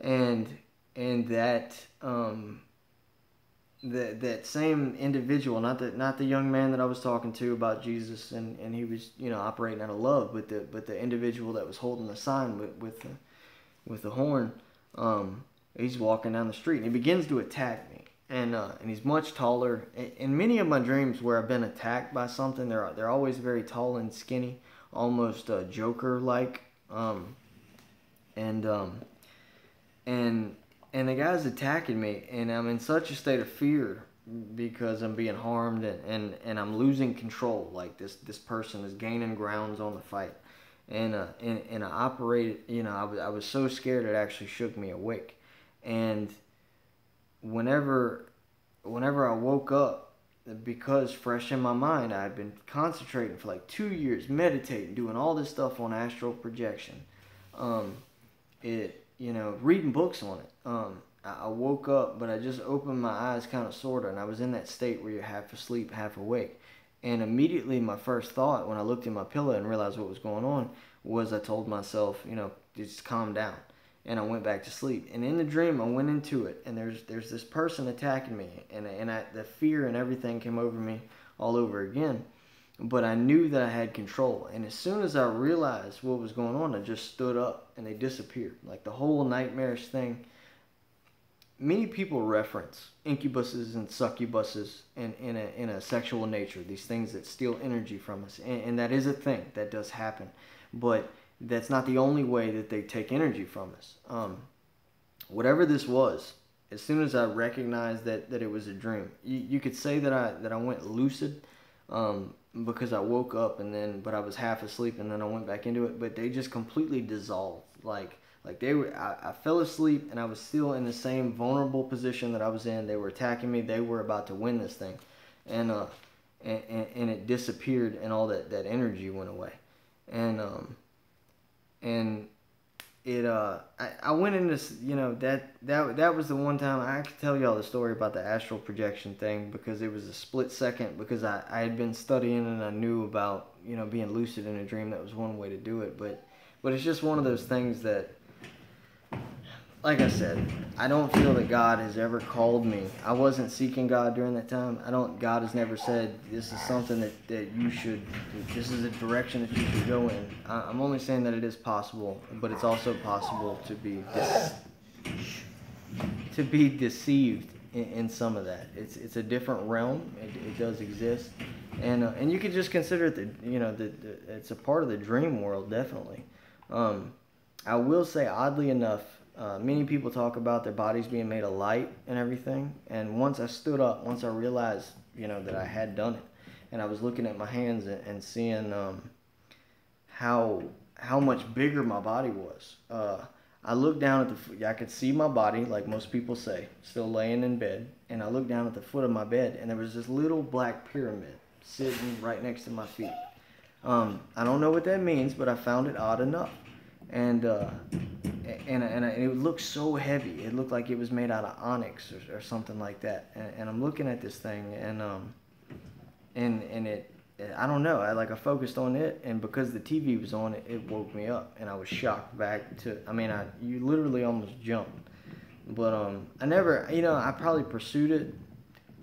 and that that same individual, not the young man that I was talking to about Jesus, and he was, you know, operating out of love, but the individual that was holding the sign with the horn, he's walking down the street and he begins to attack me, and he's much taller. In many of my dreams where I've been attacked by something, they're always very tall and skinny, almost Joker like, and the guy's attacking me, and I'm in such a state of fear because I'm being harmed, and I'm losing control. Like this person is gaining grounds on the fight, and I operated. You know, I was so scared it actually shook me awake, and whenever I woke up, because fresh in my mind, I had been concentrating for like 2 years, meditating, doing all this stuff on astral projection. You know, reading books on it. I woke up, but I just opened my eyes kind of, sort of, and I was in that state where you're half asleep, half awake. And immediately my first thought when I looked at my pillow and realized what was going on was I told myself, you know, just calm down. And I went back to sleep. And in the dream, I went into it, and there's this person attacking me, and the fear and everything came over me all over again. But I knew that I had control. And as soon as I realized what was going on, I just stood up and they disappeared. Like the whole nightmarish thing. Many people reference incubuses and succubuses in a sexual nature. These things that steal energy from us. And that is a thing that does happen. But that's not the only way that they take energy from us. Whatever this was, as soon as I recognized that it was a dream, you could say that I went lucid. Because I woke up but I was half asleep, and then I went back into it, but they just completely dissolved. Like they were, I fell asleep and I was still in the same vulnerable position that I was in. They were attacking me. They were about to win this thing, and it disappeared, and all that energy went away, and it I went into this, you know, that was the one time I could tell y'all the story about the astral projection thing, because it was a split second, because I had been studying and I knew about, you know, being lucid in a dream. That was one way to do it, but it's just one of those things that, like I said, I don't feel that God has ever called me. I wasn't seeking God during that time. God has never said this is something that you should, this is a direction that you should go in. I'm only saying that it is possible, but it's also possible to be deceived in some of that. It's a different realm. It does exist, and you could just consider it it's a part of the dream world, definitely. I will say, oddly enough, many people talk about their bodies being made of light and everything. And once I stood up, once I realized, you know, that I had done it, and I was looking at my hands and seeing how much bigger my body was. I looked down at I could see my body, like most people say, still laying in bed. And I looked down at the foot of my bed, and there was this little black pyramid sitting right next to my feet. I don't know what that means, but I found it odd enough. And it looked so heavy. It looked like it was made out of onyx or something like that. And I'm looking at this thing, and it, I don't know. I focused on it, and because the TV was on, it woke me up, and I was shocked back to. I mean, you literally almost jumped. But I never, you know, I probably pursued it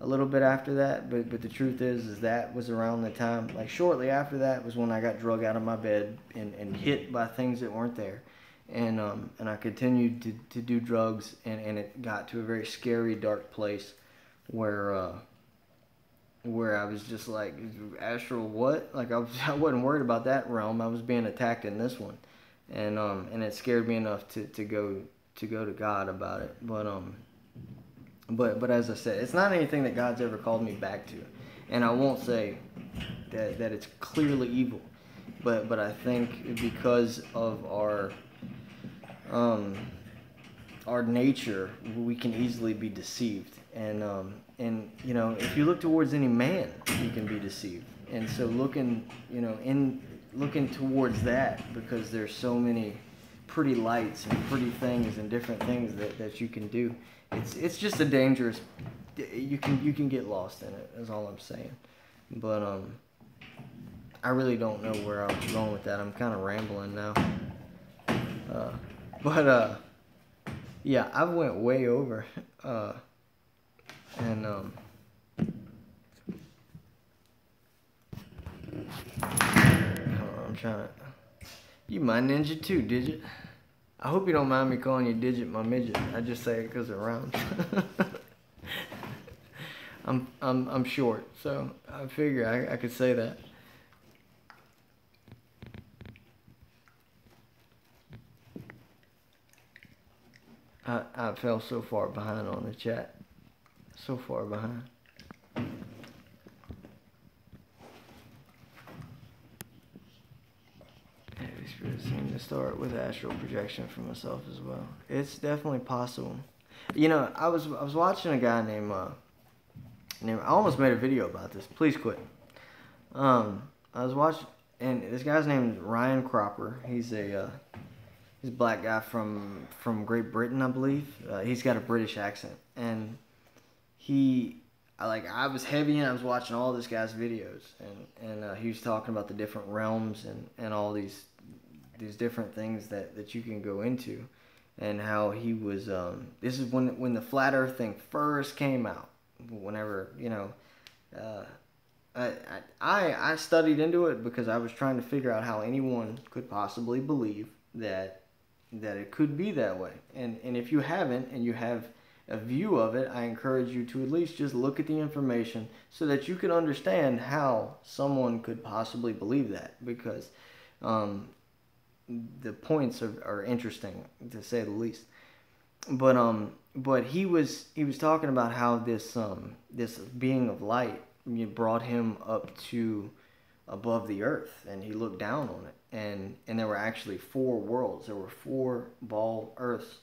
a little bit after that, but the truth is that was around the time, like shortly after that was when I got drug out of my bed and hit by things that weren't there, and I continued to do drugs, and it got to a very scary, dark place where I was just like, astral what? Like I wasn't worried about that realm. I was being attacked in this one, and it scared me enough to go to God about it, But as I said, it's not anything that God's ever called me back to. And I won't say that it's clearly evil. but I think because of our nature, we can easily be deceived. And you know, if you look towards any man, you can be deceived. And so looking, you know, looking towards that, because there's so many pretty lights and pretty things and different things that you can do. It's just a dangerous. You can get lost in it. Is all I'm saying. But I really don't know where I was going with that. I'm kind of rambling now. But yeah, I went way over. And hold on, I'm trying to. You my ninja too, Digit. I hope you don't mind me calling you Digit, my midget. I just say it because it rhymes. I'm short, so I figure I could say that. I fell so far behind on the chat. So far behind. Heavy spirits seem to start with astral projection for myself as well. It's definitely possible. You know, I was watching a guy named I almost made a video about this. Please quit. I was watching, and this guy's named Ryan Cropper. He's a black guy from Great Britain, I believe. He's got a British accent, and I was heavy and I was watching all this guy's videos, and he was talking about the different realms and all these different things that you can go into, and how he was. This is when the flat Earth thing first came out. Whenever, you know, I studied into it because I was trying to figure out how anyone could possibly believe that it could be that way. And if you haven't, and you have a view of it, I encourage you to at least just look at the information so that you can understand how someone could possibly believe that, because the points are interesting, to say the least. But he was talking about how this being of light brought him up to above the earth, and he looked down on it, and there were actually 4 worlds. There were 4 ball earths,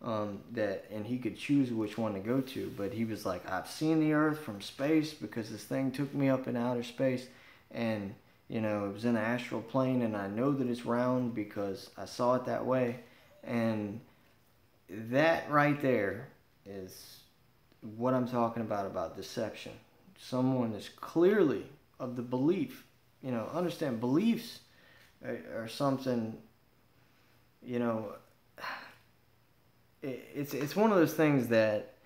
and he could choose which one to go to. But he was like, I've seen the earth from space because this thing took me up in outer space, and you know, it was in the astral plane, and I know that it's round because I saw it that way. And that right there is what I'm talking about deception. Someone is clearly of the belief, you know, understand beliefs are something, you know, it's one of those things that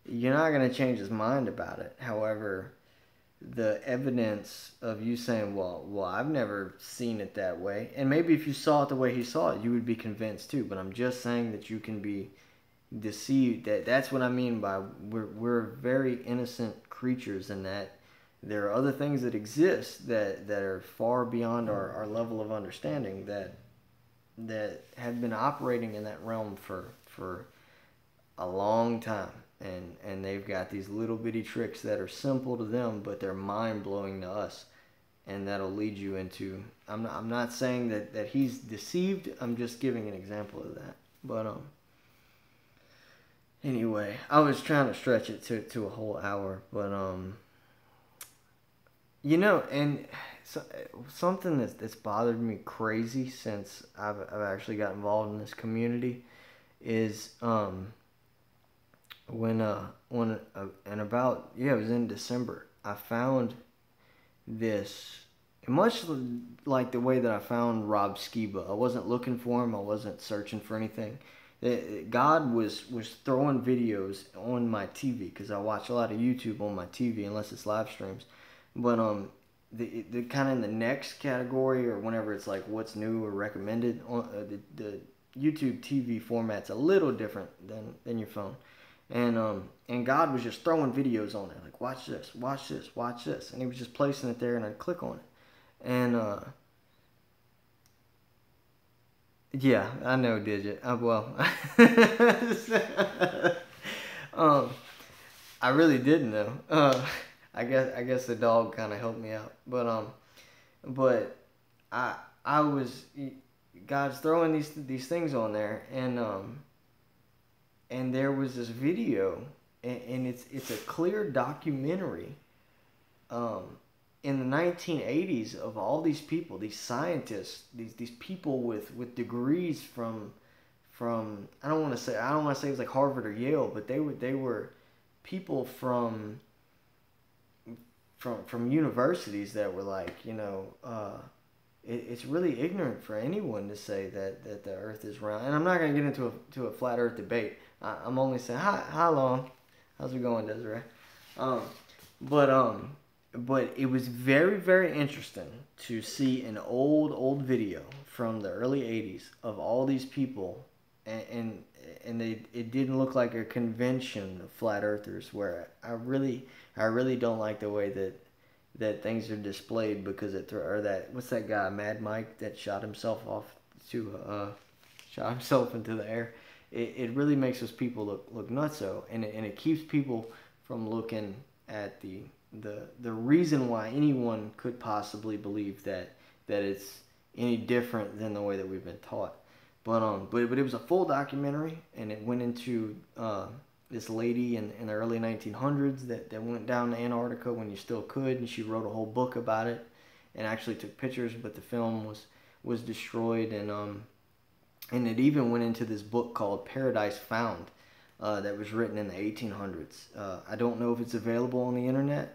you're not going to change his mind about it. However, the evidence of you saying, well, I've never seen it that way, and maybe if you saw it the way he saw it, you would be convinced too. But I'm just saying that you can be deceived. That's what I mean by we're very innocent creatures, and that there are other things that exist that are far beyond our level of understanding that have been operating in that realm for a long time. And they've got these little bitty tricks that are simple to them, but they're mind-blowing to us. And that'll lead you into... I'm not saying that he's deceived. I'm just giving an example of that. But anyway, I was trying to stretch it to a whole hour. But you know, and so, something that's bothered me crazy since I've actually got involved in this community is... When and about, yeah, it was in December, I found this, much like the way that I found Rob Skiba. I wasn't looking for him. I wasn't searching for anything. God was throwing videos on my TV, because I watch a lot of YouTube on my TV unless it's live streams. But the kind of in the next category, or whenever it's like what's new or recommended, the YouTube TV format's a little different than your phone. And God was just throwing videos on there, like, watch this, watch this, watch this. And he was just placing it there, and I'd click on it. And, yeah, I know, Digit. Well, I really didn't know. I guess the dog kind of helped me out. But I I was God's throwing these things on there, and there was this video, and it's a clear documentary, in the 1980s of all these people, these scientists, these people with degrees from I don't want to say it was like Harvard or Yale, but they were people from universities that were like, it's really ignorant for anyone to say that the Earth is round. And I'm not going to get into a flat Earth debate. I'm only saying, hi Long, how's it going, Desiree? But it was very, very interesting to see an old video from the early 80s of all these people, and it didn't look like a convention of flat earthers, where I really don't like the way that things are displayed, because what's that guy, Mad Mike, that shot himself into the air. It really makes those people look nutso, and it keeps people from looking at the reason why anyone could possibly believe that it's any different than the way that we've been taught. But it was a full documentary, and it went into this lady in the early 1900s that went down to Antarctica when you still could, and she wrote a whole book about it and actually took pictures, but the film was destroyed, and it even went into this book called Paradise Found that was written in the 1800s. I don't know if it's available on the internet.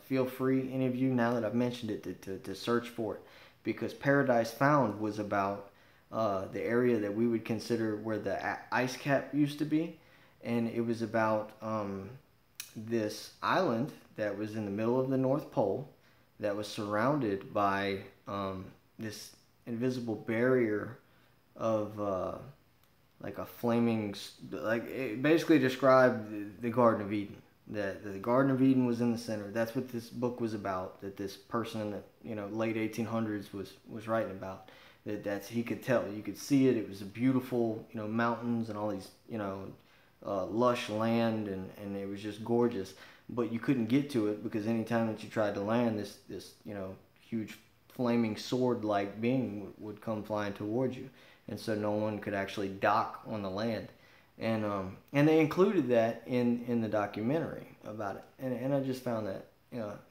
Feel free, any of you, now that I've mentioned it, to search for it, because Paradise Found was about the area that we would consider where the ice cap used to be, and it was about this island that was in the middle of the North Pole that was surrounded by this invisible barrier of like a flaming, like it basically described the Garden of Eden. That the Garden of Eden was in the center. That's what this book was about. That this person in the late 1800s was writing about. That's he could tell. You could see it. It was a beautiful mountains and all these lush land, and it was just gorgeous. But you couldn't get to it because anytime that you tried to land, this huge flaming sword-like being would come flying towards you, and so no one could actually dock on the land. And they included that in the documentary about it, and I just found that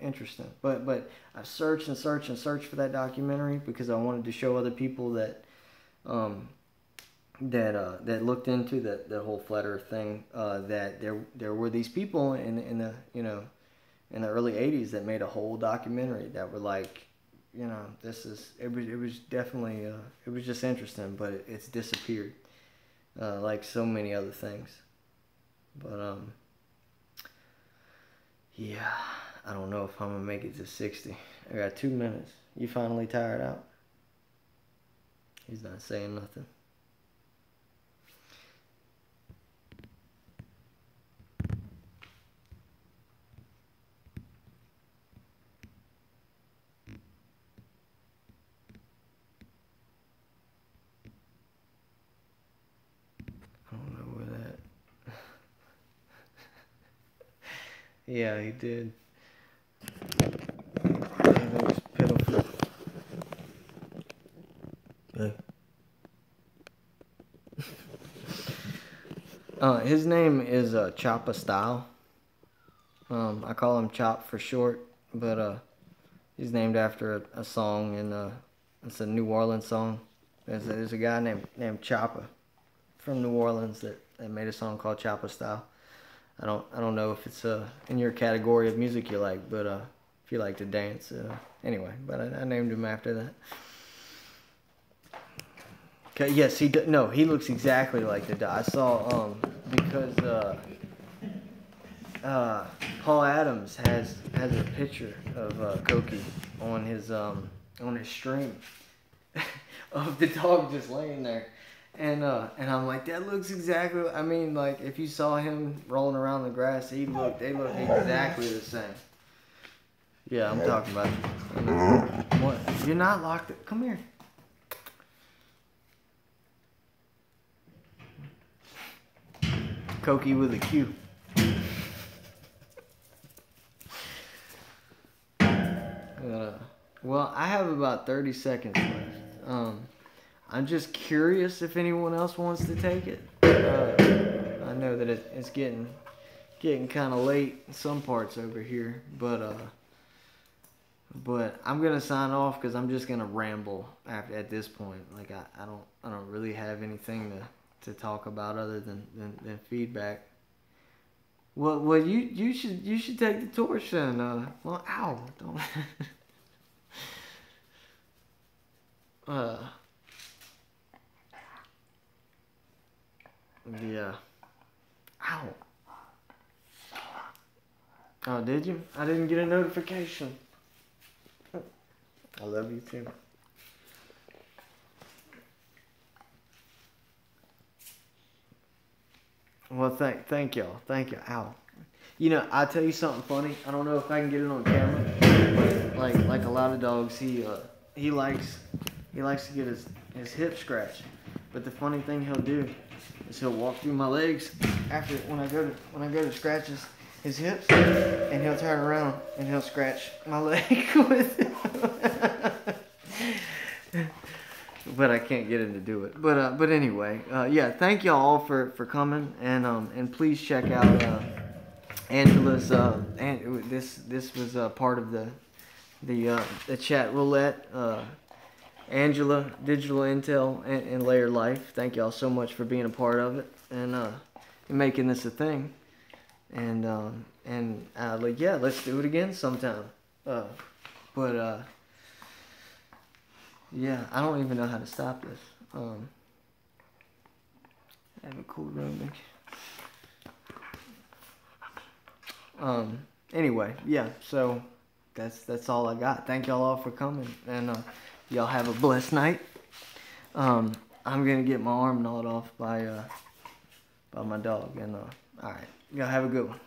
interesting. But I've searched and searched and searched for that documentary because I wanted to show other people that looked into that whole flat Earth thing, that there were these people in the in the early 80s that made a whole documentary that were like, it was definitely it was just interesting, but it's disappeared. Like so many other things. But yeah, I don't know if I'm gonna make it to 60. I got 2 minutes. You finally tired out? He's not saying nothing. I don't know where that. Yeah, he did. It was pitiful. Hey. His name is Choppa Style. I call him Chop for short, but he's named after a song, and it's a New Orleans song. There's a guy named Choppa from New Orleans that made a song called Choppa Style. I don't know if it's in your category of music you like, but if you like to dance, anyway. But I named him after that. Okay, yes, he looks exactly like the guy. I saw because Paul Adams has a picture of Cokie on his stream of the dog just laying there. And I'm like, that looks exactly. I mean, like if you saw him rolling around the grass, they look exactly the same. Yeah, I'm talking about you. What? You're not locked up. Come here. Cokie with a Q. Well, I have about 30 seconds left. I'm just curious if anyone else wants to take it. I know that it's getting kind of late in some parts over here, but I'm gonna sign off because I'm just gonna ramble at this point. Like I don't really have anything to talk about other than feedback. Well, you should take the torch then. Well, ow, don't. Yeah. Ow. Oh, did you? I didn't get a notification. I love you too. Well, thank y'all. Thank you. Ow. You know, I'll tell you something funny. I don't know if I can get it on camera, but like a lot of dogs, he likes to get his hip scratched. But the funny thing he'll do is he'll walk through my legs after when I go to scratch his hips, and he'll turn around and he'll scratch my leg with it. But I can't get him to do it. But anyway, yeah. Thank y'all all for coming, and please check out Angela's. And this was part of the chat roulette. Angela, Digital Intel, and LayeredLife. Thank y'all so much for being a part of it and making this a thing. And like, yeah, let's do it again sometime. Yeah, I don't even know how to stop this. Have a cool room. Anyway, yeah. So that's all I got. Thank y'all all for coming, and y'all have a blessed night. I'm gonna get my arm gnawed off by my dog, and all right, y'all have a good one.